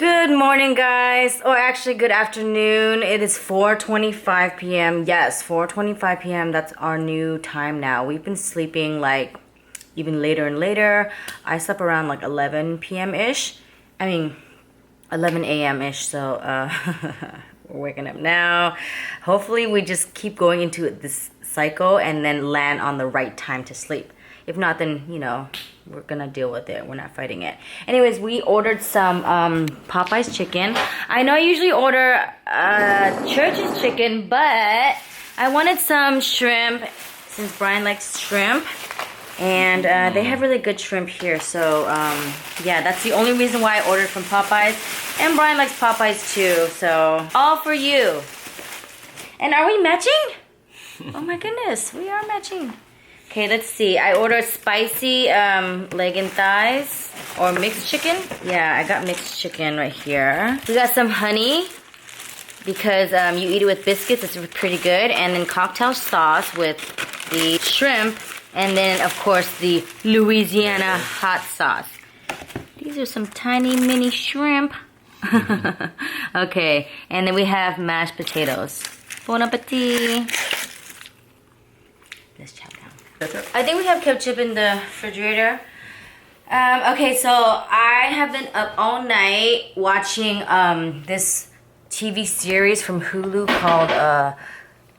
Good morning, guys. Or actually, good afternoon. It is 4:25 p.m. Yes, 4:25 p.m. That's our new time now. We've been sleeping like even later and later. I slept around like 11 p.m.-ish. I mean, 11 a.m.-ish. So we're waking up now. Hopefully, we just keep going into this cycle and then land on the right time to sleep. If not, then, you know, we're gonna deal with it. We're not fighting it. Anyways, we ordered some Popeye's chicken. I know I usually order Church's chicken, but I wanted some shrimp since Brian likes shrimp. And they have really good shrimp here. So, yeah, that's the only reason why I ordered from Popeye's. And Brian likes Popeye's too. So, all for you. And are we matching? Oh my goodness, we are matching. Okay, let's see. I ordered spicy leg and thighs or mixed chicken. Yeah, I got mixed chicken right here. We got some honey because you eat it with biscuits. It's pretty good. And then cocktail sauce with the shrimp. And then, of course, the Louisiana hot sauce. These are some tiny mini shrimp. Okay, and then we have mashed potatoes. Bon appetit. Let's chow down. I think we have ketchup in the refrigerator. Okay, so I have been up all night watching this TV series from Hulu called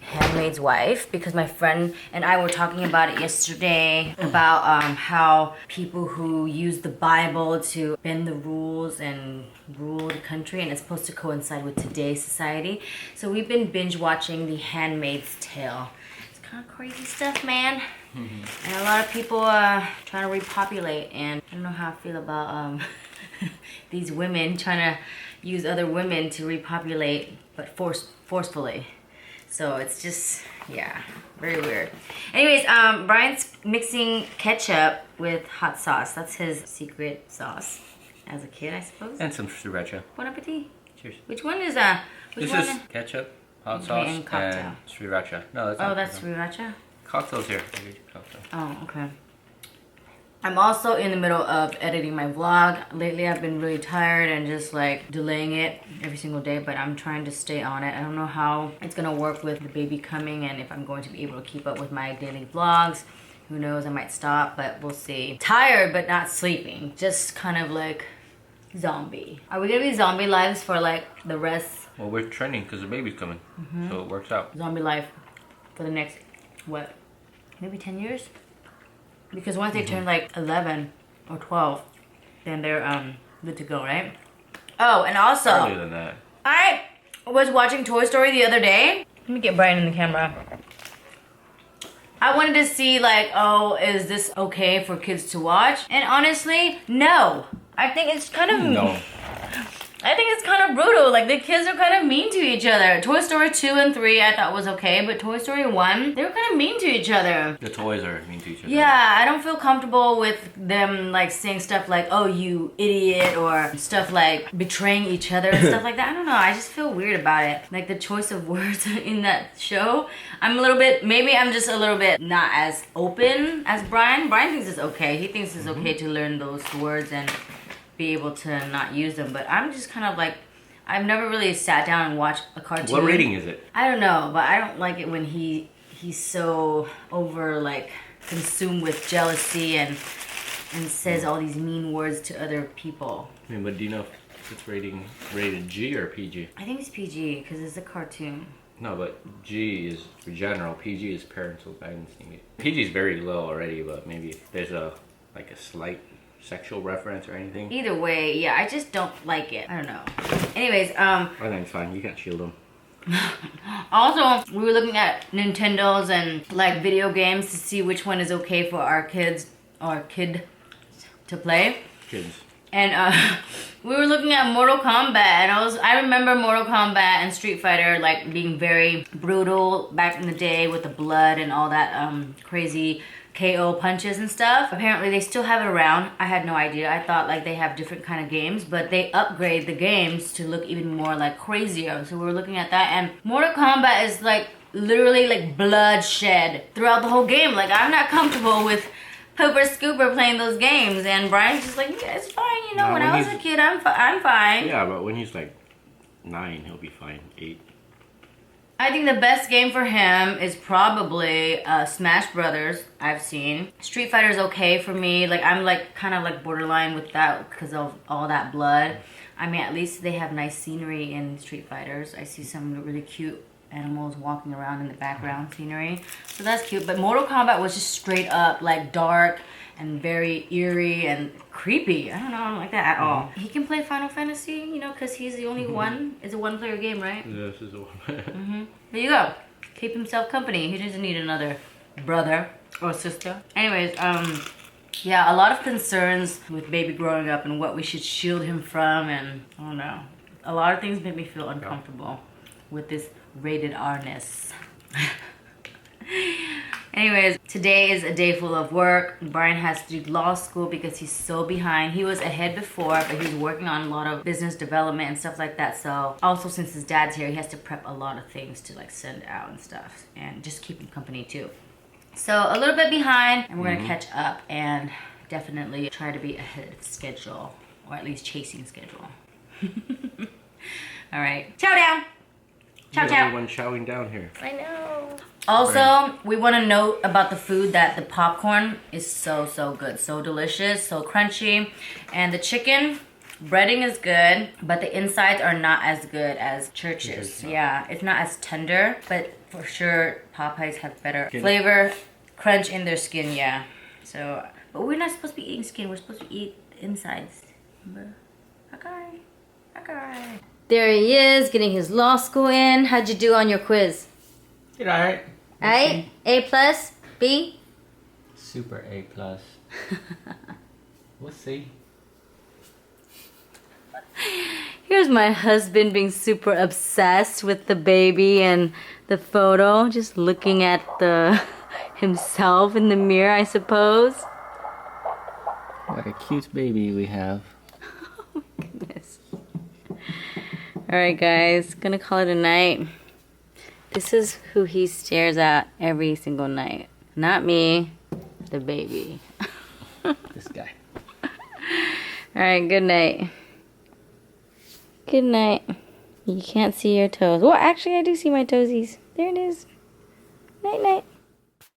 Handmaid's Wife, because my friend and I were talking about it yesterday about how people who use the Bible to bend the rules and rule the country, and it's supposed to coincide with today's society. So we've been binge watching The Handmaid's Tale. It's kind of crazy stuff, man. And a lot of people trying to repopulate, and I don't know how I feel about these women trying to use other women to repopulate, but forcefully. So it's just, yeah, very weird. Anyways, Brian's mixing ketchup with hot sauce. That's his secret sauce as a kid, I suppose. And some sriracha. Bon appetit. Cheers. Which one is This is ketchup, hot sauce, and cocktail. and sriracha. No, that's Oh, not that's sriracha? cocktails here. I get you cocktail. Oh, okay. I'm also in the middle of editing my vlog. Lately, I've been really tired and just like delaying it every single day, but I'm trying to stay on it. I don't know how it's gonna work with the baby coming and if I'm going to be able to keep up with my daily vlogs. Who knows, I might stop, but we'll see. Tired, but not sleeping. Just kind of like zombie. Are we gonna be zombie lives for like the rest? Well, we're training because the baby's coming, so it works out. Zombie life for the next, what, maybe 10 years? Because once they turn like 11 or 12, then they're good to go, right? Oh, and also, Earlier than that. I was watching Toy Story the other day. Let me get Brian in the camera. I wanted to see like, oh, is this okay for kids to watch? And honestly, no. I think it's kind of... No. I think it's kind of brutal. Like, the kids are kind of mean to each other. Toy Story 2 and 3 I thought was okay, but Toy Story 1, they were kind of mean to each other. The toys are mean to each other. Yeah, I don't feel comfortable with them, like, saying stuff like, oh, you idiot, or stuff like betraying each other and stuff like that. I don't know. I just feel weird about it. Like, the choice of words in that show, I'm a little bit, maybe I'm just a little bit not as open as Brian. Brian thinks it's okay. He thinks it's okay to learn those words and be able to not use them, but I'm just kind of like, I've never really sat down and watched a cartoon. What rating is it? I don't know, but I don't like it when he's so over, like, consumed with jealousy and says all these mean words to other people. I mean, but do you know if it's rated G or PG? I think it's PG because it's a cartoon. No, but G is for general. PG is parental guidance needed. PG is very low already, but maybe if there's a slight sexual reference or anything. Either way, yeah, I just don't like it. I don't know. Anyways, I think it's fine. You can't shield them. Also, we were looking at Nintendos and like video games to see which one is okay for our kids or kid to play. Kids. And we were looking at Mortal Kombat, and I remember Mortal Kombat and Street Fighter like being very brutal back in the day with the blood and all that crazy KO punches and stuff. Apparently they still have it around. I had no idea. I thought like they have different kind of games, but they upgrade the games to look even more like crazier. So we were looking at that, and Mortal Kombat is like literally like bloodshed throughout the whole game. Like, I'm not comfortable with Hooper Scooper playing those games, and Brian's just like, yeah, it's fine. You know, Nah, when I was a kid, I'm fine. Yeah, but when he's like 9, he'll be fine. 8. I think the best game for him is probably Smash Brothers. I've seen Street Fighter is okay for me. Like I'm like kind of like borderline with that because of all that blood. I mean, at least they have nice scenery in Street Fighters. I see some really cute animals walking around in the background scenery, so that's cute. But Mortal Kombat was just straight up like dark and very eerie and creepy. I don't know, I don't like that at all. He can play Final Fantasy, you know, because he's the only one. It's a one-player game, right? Yes, it's a one. There you go. Keep himself company. He doesn't need another brother or sister. Anyways, yeah, a lot of concerns with baby growing up and what we should shield him from, and I don't know. A lot of things make me feel uncomfortable with this rated R-ness. Anyways, today is a day full of work. Brian has to do law school because he's so behind. He was ahead before, but he's working on a lot of business development and stuff like that. So also since his dad's here, he has to prep a lot of things to like send out and stuff and just keep him company too. So a little bit behind, and we're gonna catch up and definitely try to be ahead of schedule, or at least chasing schedule. All right, chow down. Chow You're the chow. only one chowing down here. I know. Also, we want to note about the food that the popcorn is so good, so delicious, so crunchy, and the chicken breading is good, but the insides are not as good as Church's. Yeah, it's not as tender, but for sure Popeyes have better flavor, crunch in their skin. Yeah. So, but we're not supposed to be eating skin. We're supposed to eat the insides. Remember? Okay. There he is, getting his law school in. How'd you do on your quiz? Did alright. A? A plus? B? Super A plus. We'll see. Here's my husband being super obsessed with the baby and the photo, just looking at the himself in the mirror, I suppose. What a cute baby we have. Oh my goodness. Alright guys, gonna call it a night. This is who he stares at every single night. Not me, the baby. This guy. Alright, good night. Good night. You can't see your toes. Well, actually I do see my toesies. There it is. Night night.